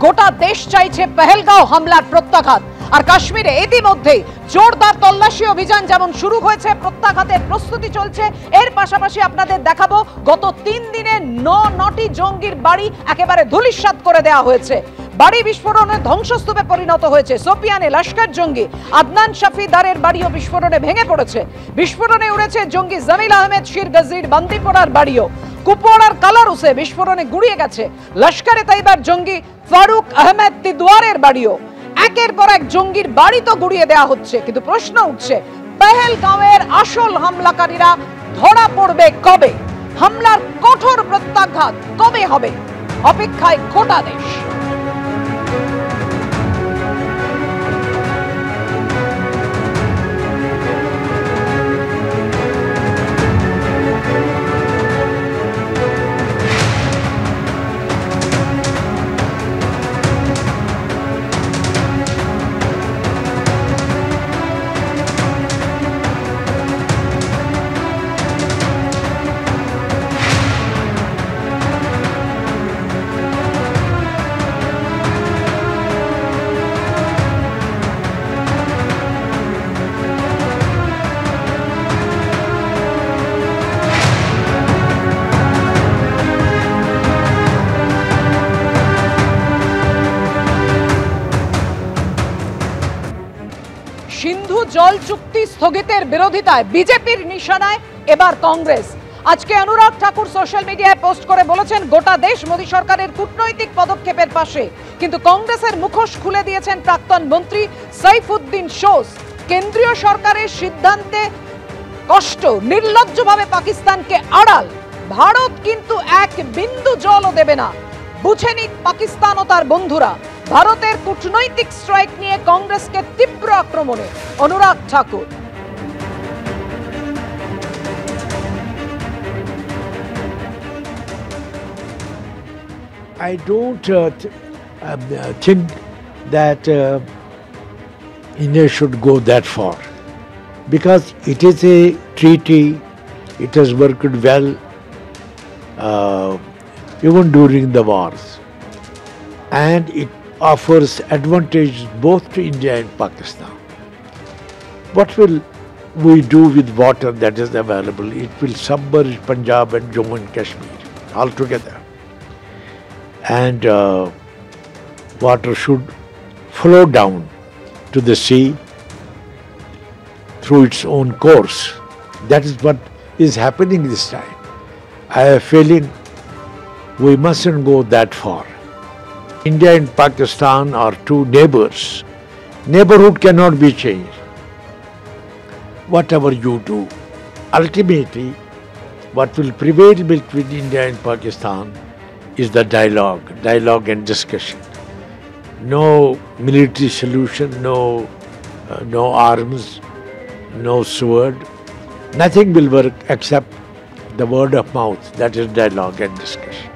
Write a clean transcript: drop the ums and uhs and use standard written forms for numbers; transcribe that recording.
গোটা দেশ চাইছে পেহেলগাঁও হামলার প্রত্যাঘাত। আর কাশ্মীরে ইতিমধ্যে জোরদার তল্লাশি অভিযান যেমন শুরু হয়েছে, প্রত্যাঘাতের প্রস্তুতি চলছে। এর পাশাপাশি আপনাদের দেখাবো গত 3 দিনে 9টি জঙ্গির বাড়ি একেবারে ধূলিসাৎ করে দেওয়া হয়েছে। বাড়ি বিস্ফোরণে ধ্বংসস্তূপে পরিণত হয়েছে। সোপিয়ানে লস্কর জঙ্গি আদনান শফিদারের বাড়িও বিস্ফোরণে ভেঙে পড়েছে। বিস্ফোরণে উড়েছে জঙ্গি জামিল আহমেদ শির গজির বান্দিপোরার বাড়িও। কুপওয়াড়ার কালারুসে বিস্ফোরণে গুড়িয়ে গেছে লস্করে তৈবার জঙ্গি ফারুক আহমেদ তিদওয়ারের বাড়িও। একের পর এক জঙ্গির বাড়ি তো গুড়িয়ে দেওয়া হচ্ছে, কিন্তু প্রশ্ন উঠছে পেহেলগাঁওয়ের আসল হামলাকারীরা ধরা পড়বে কবে? হামলার কঠোর প্রত্যাঘাত কবে হবে? অপেক্ষায় গোটা দেশ। সিন্ধু জল চুক্তি স্থগিতের বিরোধিতায় বিজেপির নিশানায় এবার কংগ্রেস। আজকে অনুরাগ ঠাকুর সোশ্যাল মিডিয়ায় পোস্ট করে বলেছেন গোটা দেশ মোদী সরকারের কূটনৈতিক পদক্ষেপের পাশে, কিন্তু কংগ্রেসের মুখোশ খুলে দিয়েছেন প্রাক্তন মন্ত্রী সাইফুদ্দিন সোজ। কেন্দ্রীয় সরকারের সিদ্ধান্তে কষ্ট, নির্লজ্জভাবে পাকিস্তানকে আড়াল। ভারত কিন্তু এক বিন্দু জলও দেবে না, বুঝে নিক পাকিস্তান ও তার বন্ধুরা। ভারতের কূটনৈতিক স্ট্রাইক নিয়ে কংগ্রেসকে তীব্র আক্রমণে অনুরাগ ঠাকুর। I don't think that India should go that far, because it is a treaty. It has worked well even during the wars, and it offers advantages both to India and Pakistan. What will we do with water that is available? It will submerge Punjab and Jammu and Kashmir altogether. And water should flow down to the sea through its own course. That is what is happening this time. I have a feeling we mustn't go that far. India and Pakistan are two neighbors. Neighborhood cannot be changed. Whatever you do, ultimately, what will prevail between India and Pakistan is the dialogue and discussion. No military solution, no arms, no sword. Nothing will work except the word of mouth, that is dialogue and discussion.